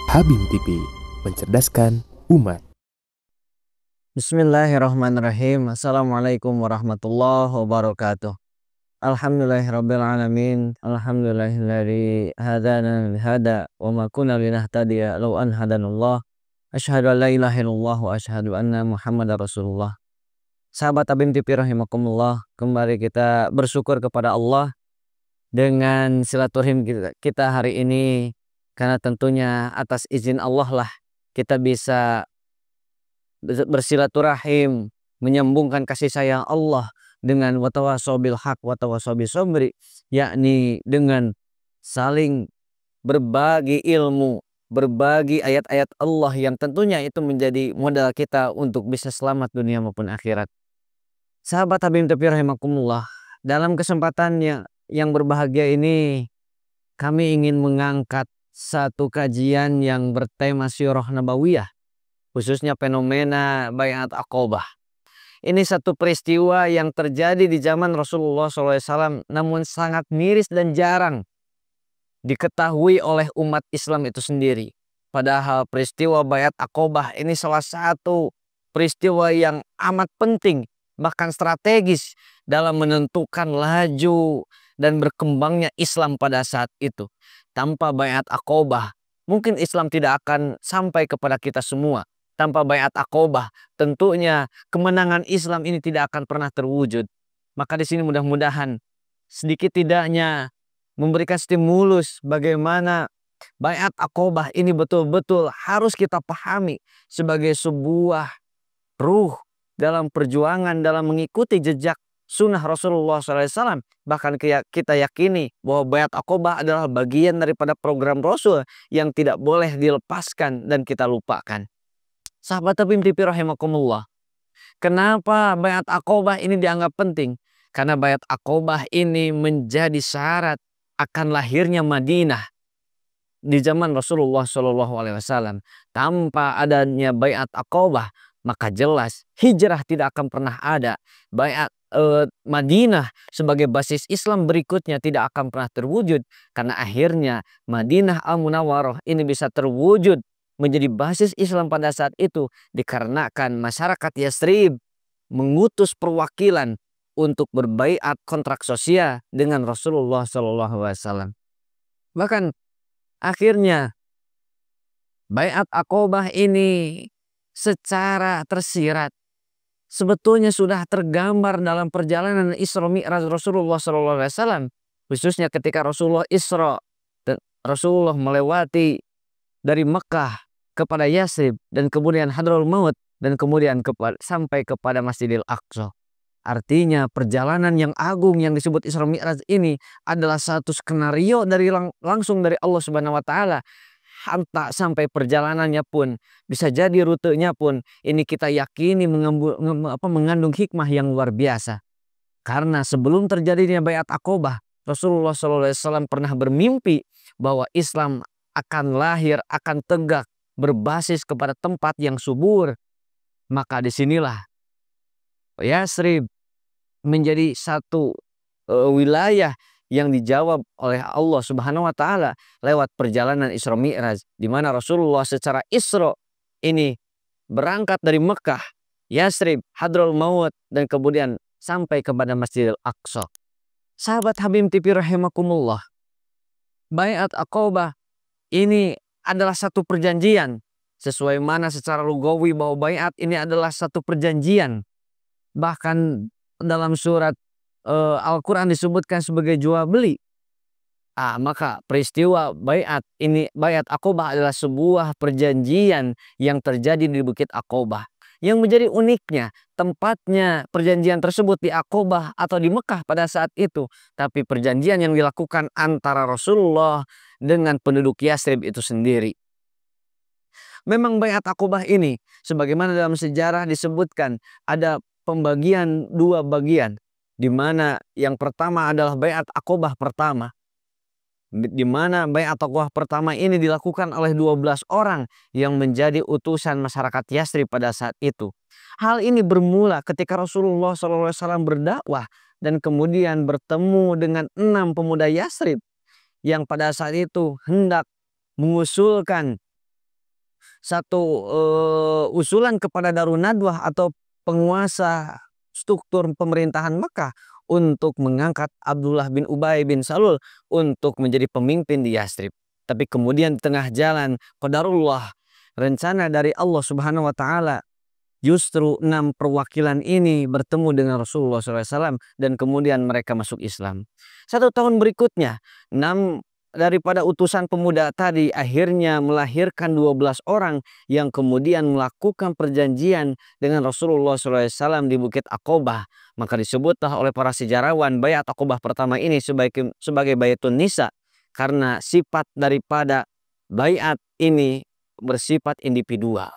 Habim TV, mencerdaskan umat. Bismillahirrahmanirrahim. Assalamualaikum warahmatullahi wabarakatuh. Alhamdulillahirrabbilalamin. Alhamdulillahilladzi hadana lihada wa ma kunna linahtadiya law an hadanallah. Asyhadu an la ilaha illallah wa asyhadu anna Muhammadar Rasulullah. Sahabat Habim TV rahimakumullah, kembali kita bersyukur kepada Allah dengan silaturahim kita hari ini, karena tentunya atas izin Allah lah kita bisa bersilaturahim, menyambungkan kasih sayang Allah dengan watawasau bil haq watawasau bis sabri, yakni dengan saling berbagi ilmu, berbagi ayat-ayat Allah yang tentunya itu menjadi modal kita untuk bisa selamat dunia maupun akhirat. Sahabat Habib TV rahimakumullah, dalam kesempatan yang berbahagia ini kami ingin mengangkat satu kajian yang bertema Sirah Nabawiyah, khususnya fenomena Baiat Aqobah. Ini satu peristiwa yang terjadi di zaman Rasulullah SAW, namun sangat miris dan jarang diketahui oleh umat Islam itu sendiri. Padahal peristiwa Baiat Aqobah ini salah satu peristiwa yang amat penting, bahkan strategis dalam menentukan laju dan berkembangnya Islam pada saat itu. Tanpa Baiat Aqobah, mungkin Islam tidak akan sampai kepada kita semua. Tanpa Baiat Aqobah, tentunya kemenangan Islam ini tidak akan pernah terwujud. Maka di sini mudah-mudahan sedikit tidaknya memberikan stimulus bagaimana Baiat Aqobah ini betul-betul harus kita pahami sebagai sebuah ruh dalam perjuangan, dalam mengikuti jejak sunnah Rasulullah SAW. Bahkan kita yakini bahwa Baiat Aqobah adalah bagian daripada program Rasul yang tidak boleh dilepaskan dan kita lupakan. Sahabat Habib TV rahimakumullah, kenapa Baiat Aqobah ini dianggap penting? Karena Baiat Aqobah ini menjadi syarat akan lahirnya Madinah di zaman Rasulullah SAW. Tanpa adanya Baiat Aqobah, maka jelas hijrah tidak akan pernah ada. Baiat Madinah sebagai basis Islam berikutnya tidak akan pernah terwujud, karena akhirnya Madinah Al-Munawwarah ini bisa terwujud menjadi basis Islam pada saat itu dikarenakan masyarakat Yathrib mengutus perwakilan untuk berbaiat kontrak sosial dengan Rasulullah SAW. Bahkan akhirnya Baiat Aqobah ini secara tersirat sebetulnya sudah tergambar dalam perjalanan Isra Mi'raj Rasulullah SAW, khususnya ketika Rasulullah Isra dan Rasulullah melewati dari Mekah kepada Yathrib dan kemudian Hadraul Maut dan kemudian sampai kepada Masjidil Aqsa. Artinya perjalanan yang agung yang disebut Isra Mi'raj ini adalah satu skenario dari langsung dari Allah Subhanahu wa taala. Hantar sampai perjalanannya pun bisa jadi rutenya pun ini kita yakini mengandung hikmah yang luar biasa. Karena sebelum terjadinya Baiat Aqobah, Rasulullah SAW pernah bermimpi bahwa Islam akan lahir, akan tegak berbasis kepada tempat yang subur. Maka disinilah Yathrib menjadi satu wilayah yang dijawab oleh Allah Subhanahu wa taala lewat perjalanan Isra Mi'raj, di mana Rasulullah secara Isra ini berangkat dari Mekah, Yathrib, Hadraul Maut dan kemudian sampai kepada Masjidil Aqsa. Sahabat Habib TV rahimakumullah, Baiat Aqobah ini adalah satu perjanjian, sesuai mana secara lugawi bahwa baiat ini adalah satu perjanjian. Bahkan dalam surat Al-Quran disebutkan sebagai jual beli. Maka peristiwa baiat ini, Baiat Aqobah adalah sebuah perjanjian yang terjadi di Bukit Aqobah. Yang menjadi uniknya, tempatnya perjanjian tersebut di Aqobah atau di Mekah pada saat itu, tapi perjanjian yang dilakukan antara Rasulullah dengan penduduk Yathrib itu sendiri. Memang Baiat Aqobah ini sebagaimana dalam sejarah disebutkan ada pembagian dua bagian, di mana yang pertama adalah Baiat Aqobah pertama, di mana Baiat Aqobah pertama ini dilakukan oleh 12 orang yang menjadi utusan masyarakat Yathrib pada saat itu. Hal ini bermula ketika Rasulullah SAW berdakwah dan kemudian bertemu dengan 6 pemuda Yathrib yang pada saat itu hendak mengusulkan usulan kepada Darun Nadwah atau penguasa struktur pemerintahan Mekah untuk mengangkat Abdullah bin Ubay bin Salul untuk menjadi pemimpin di Yastrib. Tapi kemudian di tengah jalan qadarullah, rencana dari Allah Subhanahu wa taala, justru 6 perwakilan ini bertemu dengan Rasulullah SAW dan kemudian mereka masuk Islam. 1 tahun berikutnya 6 daripada utusan pemuda tadi akhirnya melahirkan 12 orang yang kemudian melakukan perjanjian dengan Rasulullah SAW di Bukit Aqobah. Maka disebutlah oleh para sejarawan Baiat Aqobah pertama ini sebagai Baiatun Nisa, karena sifat daripada baiat ini bersifat individual.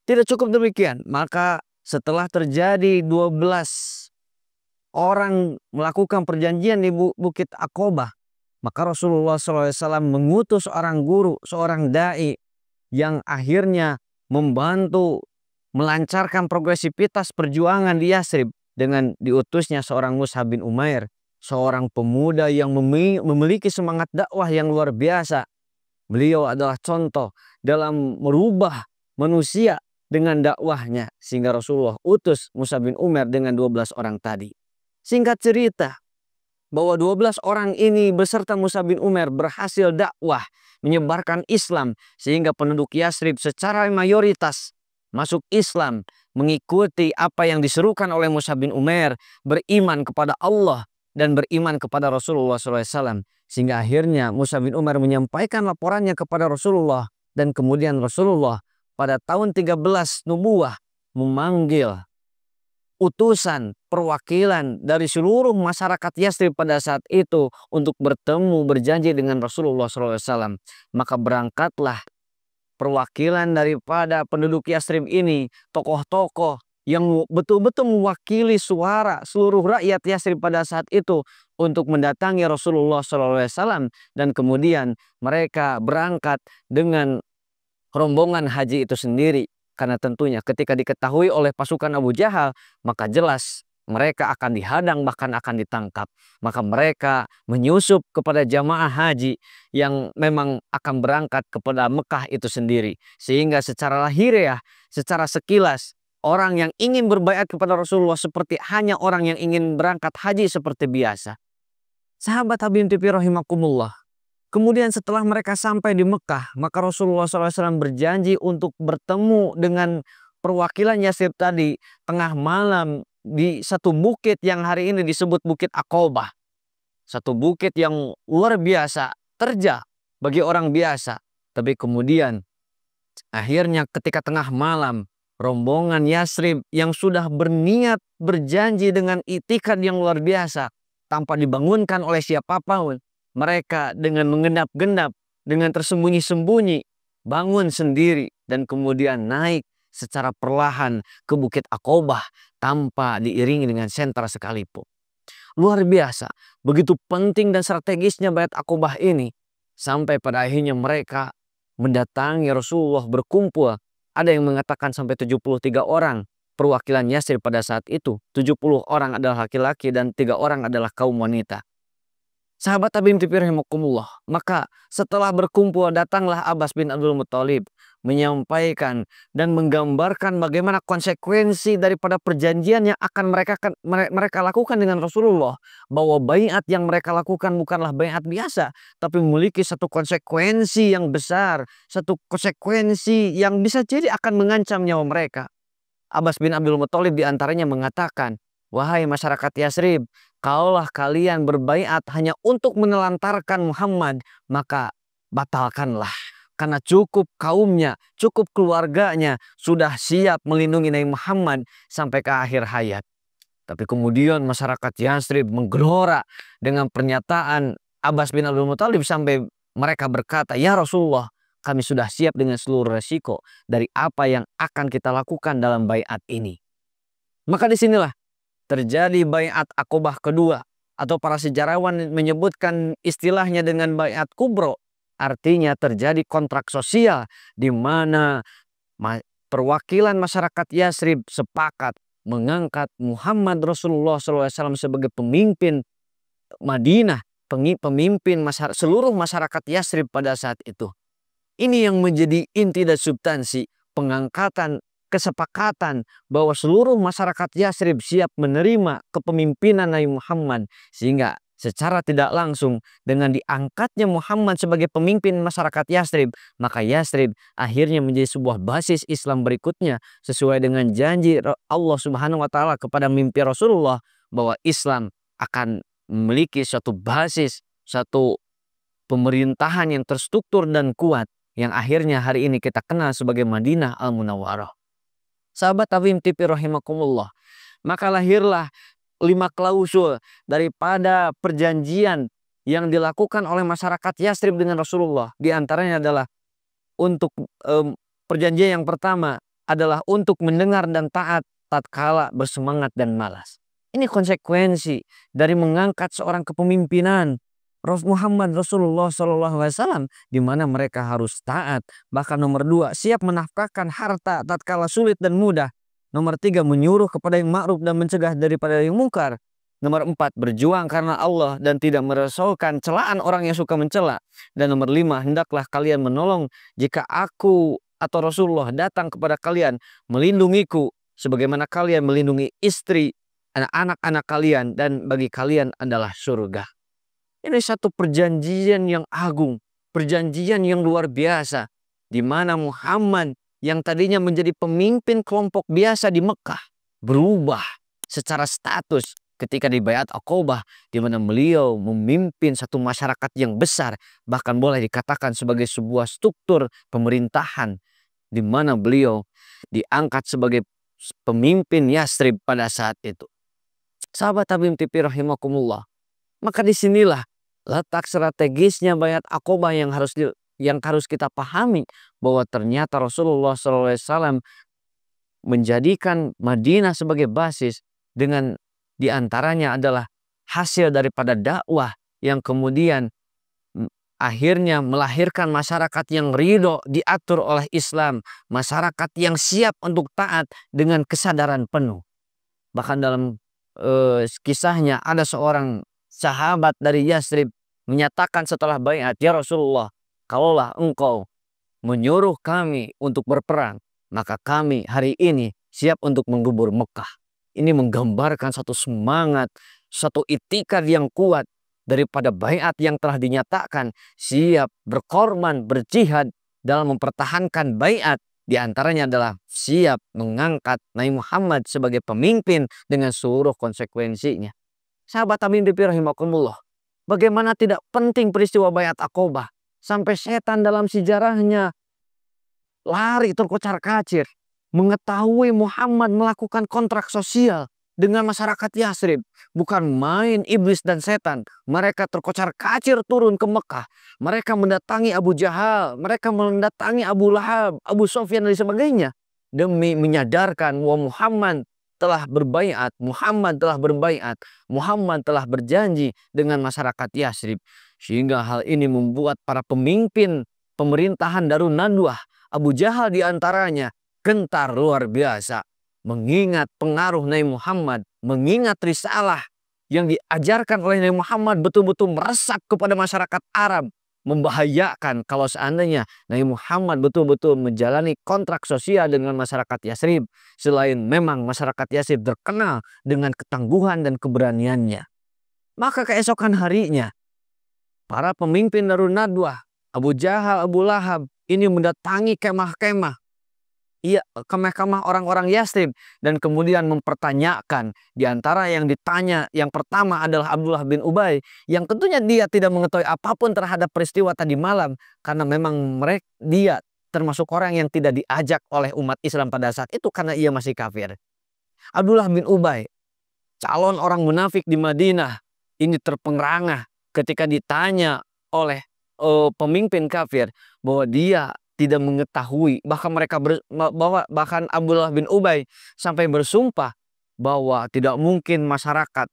Tidak cukup demikian, maka setelah terjadi 12 orang melakukan perjanjian di Bukit Aqobah, maka Rasulullah SAW mengutus seorang guru, seorang da'i yang akhirnya membantu melancarkan progresivitas perjuangan di Yastrib dengan diutusnya seorang Mus'ab bin Umair, seorang pemuda yang memiliki semangat dakwah yang luar biasa. Beliau adalah contoh dalam merubah manusia dengan dakwahnya, sehingga Rasulullah utus Mus'ab bin Umair dengan 12 orang tadi. Singkat cerita, bahwa 12 orang ini beserta Mus'ab bin Umair berhasil dakwah menyebarkan Islam sehingga penduduk Yastrib secara mayoritas masuk Islam, mengikuti apa yang diserukan oleh Mus'ab bin Umair, beriman kepada Allah dan beriman kepada Rasulullah SAW. Sehingga akhirnya Mus'ab bin Umair menyampaikan laporannya kepada Rasulullah, dan kemudian Rasulullah pada tahun 13 nubuah memanggil utusan perwakilan dari seluruh masyarakat Yastrib pada saat itu untuk bertemu berjanji dengan Rasulullah SAW. Maka berangkatlah perwakilan daripada penduduk Yastrib ini, tokoh-tokoh yang betul-betul mewakili suara seluruh rakyat Yastrib pada saat itu untuk mendatangi Rasulullah SAW, dan kemudian mereka berangkat dengan rombongan haji itu sendiri. Karena tentunya ketika diketahui oleh pasukan Abu Jahal, maka jelas mereka akan dihadang, bahkan akan ditangkap. Maka mereka menyusup kepada jamaah haji yang memang akan berangkat kepada Mekah itu sendiri. Sehingga secara lahiriah, secara sekilas, orang yang ingin berbaiat kepada Rasulullah seperti hanya orang yang ingin berangkat haji seperti biasa. Sahabat Habib TV rahimakumullah. Kemudian setelah mereka sampai di Mekah, maka Rasulullah SAW berjanji untuk bertemu dengan perwakilan Yastrib tadi tengah malam di satu bukit yang hari ini disebut Bukit Aqobah. Satu bukit yang luar biasa, terjal bagi orang biasa. Tapi kemudian akhirnya ketika tengah malam, rombongan Yastrib yang sudah berniat berjanji dengan itikad yang luar biasa tanpa dibangunkan oleh siapapun, mereka dengan mengendap-gendap, dengan tersembunyi-sembunyi, bangun sendiri dan kemudian naik secara perlahan ke Bukit Aqobah tanpa diiringi dengan senter sekalipun. Luar biasa, begitu penting dan strategisnya Baiat Aqobah ini, sampai pada akhirnya mereka mendatangi Rasulullah berkumpul. Ada yang mengatakan sampai 73 orang perwakilan Yastrib pada saat itu. 70 orang adalah laki-laki dan 3 orang adalah kaum wanita. Sahabat Habib TV rahimakumullah, maka setelah berkumpul datanglah Abbas bin Abdul Muttalib menyampaikan dan menggambarkan bagaimana konsekuensi daripada perjanjian yang akan mereka lakukan dengan Rasulullah, bahwa baiat yang mereka lakukan bukanlah baiat biasa, tapi memiliki satu konsekuensi yang besar, satu konsekuensi yang bisa jadi akan mengancam nyawa mereka. Abbas bin Abdul Muttalib diantaranya mengatakan, "Wahai masyarakat Yastrib, kalaulah kalian berbaiat hanya untuk menelantarkan Muhammad, maka batalkanlah. Karena cukup kaumnya, cukup keluarganya sudah siap melindungi Nabi Muhammad sampai ke akhir hayat." Tapi kemudian masyarakat Yastrib menggelora dengan pernyataan Abbas bin Abdul Muttalib sampai mereka berkata, "Ya Rasulullah, kami sudah siap dengan seluruh resiko dari apa yang akan kita lakukan dalam baiat ini." Maka disinilah terjadi Baiat Aqobah kedua, atau para sejarawan menyebutkan istilahnya dengan Baiat Kubro. Artinya terjadi kontrak sosial di mana perwakilan masyarakat Yastrib sepakat mengangkat Muhammad Rasulullah SAW sebagai pemimpin Madinah, pemimpin seluruh masyarakat Yastrib pada saat itu. Ini yang menjadi inti dan substansi pengangkatan kesepakatan bahwa seluruh masyarakat Yathrib siap menerima kepemimpinan Nabi Muhammad, sehingga secara tidak langsung dengan diangkatnya Muhammad sebagai pemimpin masyarakat Yathrib, maka Yathrib akhirnya menjadi sebuah basis Islam berikutnya sesuai dengan janji Allah Subhanahu wa taala kepada mimpi Rasulullah bahwa Islam akan memiliki suatu basis, satu pemerintahan yang terstruktur dan kuat yang akhirnya hari ini kita kenal sebagai Madinah Al-Munawwarah. Sahabat Tabim TV rahimakumullah, maka lahirlah 5 klausul daripada perjanjian yang dilakukan oleh masyarakat Yathrib dengan Rasulullah. Di antaranya adalah untuk perjanjian yang pertama adalah untuk mendengar dan taat tatkala bersemangat dan malas. Ini konsekuensi dari mengangkat seorang kepemimpinan Muhammad Rasulullah SAW, di mana mereka harus taat. Bahkan nomor 2, siap menafkahkan harta tatkala sulit dan mudah. Nomor 3, menyuruh kepada yang ma'ruf dan mencegah daripada yang mungkar. Nomor 4, berjuang karena Allah dan tidak merisaukan celaan orang yang suka mencela. Dan nomor 5, hendaklah kalian menolong jika aku atau Rasulullah datang kepada kalian, melindungiku sebagaimana kalian melindungi istri, anak-anak kalian, dan bagi kalian adalah surga. Ini satu perjanjian yang agung, perjanjian yang luar biasa, di mana Muhammad yang tadinya menjadi pemimpin kelompok biasa di Mekah berubah secara status ketika di Baiat Aqobah, di mana beliau memimpin satu masyarakat yang besar, bahkan boleh dikatakan sebagai sebuah struktur pemerintahan, di mana beliau diangkat sebagai pemimpin Yathrib pada saat itu. Sahabat Tabim TV rahimakumullah, maka disinilah letak strategisnya Baiat Aqobah yang harus kita pahami, bahwa ternyata Rasulullah SAW menjadikan Madinah sebagai basis, dengan diantaranya adalah hasil daripada dakwah yang kemudian akhirnya melahirkan masyarakat yang ridho diatur oleh Islam, masyarakat yang siap untuk taat dengan kesadaran penuh. Bahkan dalam kisahnya ada seorang sahabat dari Yathrib menyatakan setelah baiat, ya Rasulullah, kalaulah engkau menyuruh kami untuk berperang, maka kami hari ini siap untuk menggubur Mekah. Ini menggambarkan satu semangat, satu itikad yang kuat daripada baiat yang telah dinyatakan, siap berkorban, berjihad dalam mempertahankan baiat. Di antaranya adalah siap mengangkat Nabi Muhammad sebagai pemimpin dengan seluruh konsekuensinya. Sahabat Tabim TV rahimakumullah, bagaimana tidak penting peristiwa Baiat Aqobah sampai setan dalam sejarahnya lari terkocar-kacir mengetahui Muhammad melakukan kontrak sosial dengan masyarakat Yathrib. Bukan main iblis dan setan, mereka terkocar-kacir turun ke Mekah. Mereka mendatangi Abu Jahal, mereka mendatangi Abu Lahab, Abu Sufyan dan sebagainya, demi menyadarkan bahwa Muhammad telah berbaiat, Muhammad telah berbaiat, Muhammad telah berjanji dengan masyarakat Yathrib. Sehingga hal ini membuat para pemimpin pemerintahan Darun Nadwah, Abu Jahal diantaranya, gentar luar biasa, mengingat pengaruh Nabi Muhammad, mengingat risalah yang diajarkan oleh Nabi Muhammad betul-betul meresap kepada masyarakat Arab, membahayakan kalau seandainya Nabi Muhammad betul-betul menjalani kontrak sosial dengan masyarakat Yathrib, selain memang masyarakat Yathrib terkenal dengan ketangguhan dan keberaniannya. Maka keesokan harinya, para pemimpin Darun Nadwah, Abu Jahal, Abu Lahab, ini mendatangi kemah-kemah, kemah-kemah orang-orang Yathrib, dan kemudian mempertanyakan. Di antara yang ditanya, yang pertama adalah Abdullah bin Ubay, yang tentunya dia tidak mengetahui apapun terhadap peristiwa tadi malam, karena memang dia termasuk orang yang tidak diajak oleh umat Islam pada saat itu karena ia masih kafir. Abdullah bin Ubay, calon orang munafik di Madinah, ini terperangah ketika ditanya oleh pemimpin kafir bahwa dia tidak mengetahui, bahkan Abdullah bin Ubay sampai bersumpah bahwa tidak mungkin masyarakat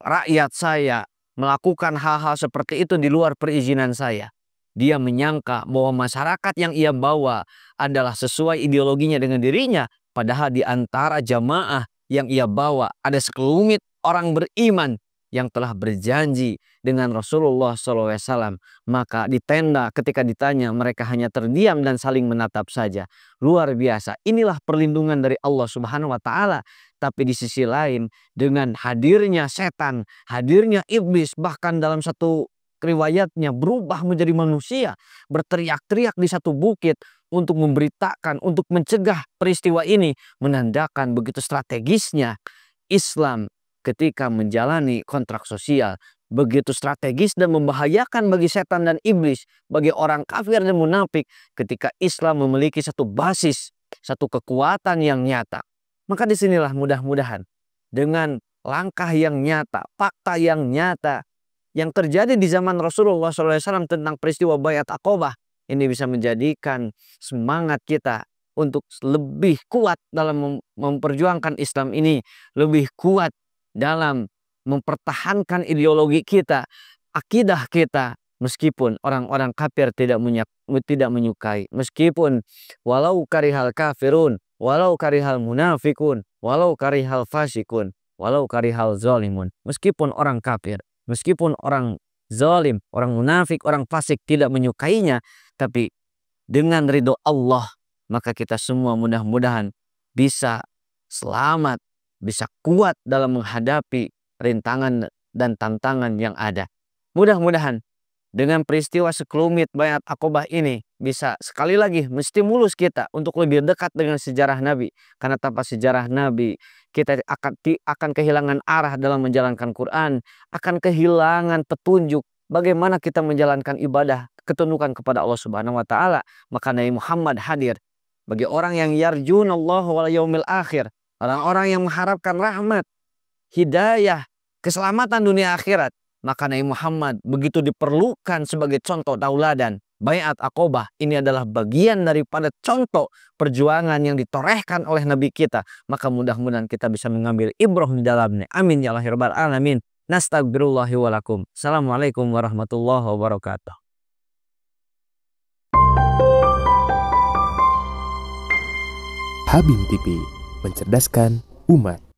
rakyat saya melakukan hal-hal seperti itu di luar perizinan saya. Dia menyangka bahwa masyarakat yang ia bawa adalah sesuai ideologinya dengan dirinya, padahal di antara jamaah yang ia bawa ada sekelumit orang beriman yang telah berjanji dengan Rasulullah SAW. Maka di tenda ketika ditanya mereka hanya terdiam dan saling menatap saja. Luar biasa. Inilah perlindungan dari Allah Subhanahu wa taala. Tapi di sisi lain dengan hadirnya setan, hadirnya iblis, bahkan dalam satu riwayatnya berubah menjadi manusia, berteriak-teriak di satu bukit untuk memberitakan, untuk mencegah peristiwa ini, menandakan begitu strategisnya Islam ketika menjalani kontrak sosial, begitu strategis dan membahayakan bagi setan dan iblis, bagi orang kafir dan munafik ketika Islam memiliki satu basis, satu kekuatan yang nyata. Maka disinilah mudah-mudahan dengan langkah yang nyata, fakta yang nyata yang terjadi di zaman Rasulullah SAW tentang peristiwa Baiat Aqobah, ini bisa menjadikan semangat kita untuk lebih kuat dalam memperjuangkan Islam ini, lebih kuat dalam mempertahankan ideologi kita, akidah kita, meskipun orang-orang kafir tidak menyukai, meskipun walau karihal kafirun, walau karihal munafikun, walau karihal fasikun, walau karihal zalimun, meskipun orang kafir, meskipun orang zalim, orang munafik, orang fasik tidak menyukainya, tapi dengan ridho Allah, maka kita semua mudah-mudahan bisa selamat, bisa kuat dalam menghadapi rintangan dan tantangan yang ada. Mudah-mudahan dengan peristiwa sekelumit Baiat Aqobah ini bisa sekali lagi menstimulus kita untuk lebih dekat dengan sejarah Nabi. Karena tanpa sejarah Nabi kita akan kehilangan arah dalam menjalankan Quran, akan kehilangan petunjuk bagaimana kita menjalankan ibadah ketundukan kepada Allah Subhanahu wa taala. Maka Nabi Muhammad hadir bagi orang yang yarjunallahu wal yaumil akhir, orang-orang yang mengharapkan rahmat, hidayah, keselamatan dunia akhirat. Maka Nabi Muhammad begitu diperlukan sebagai contoh tauladan. Baiat Aqobah ini adalah bagian daripada contoh perjuangan yang ditorehkan oleh Nabi kita. Maka mudah-mudahan kita bisa mengambil ibrah di dalamnya. Amin ya Allah ya rabbal alamin. Nastagfirullahi walakum. Assalamualaikum warahmatullahi wabarakatuh. Habim TV, mencerdaskan umat.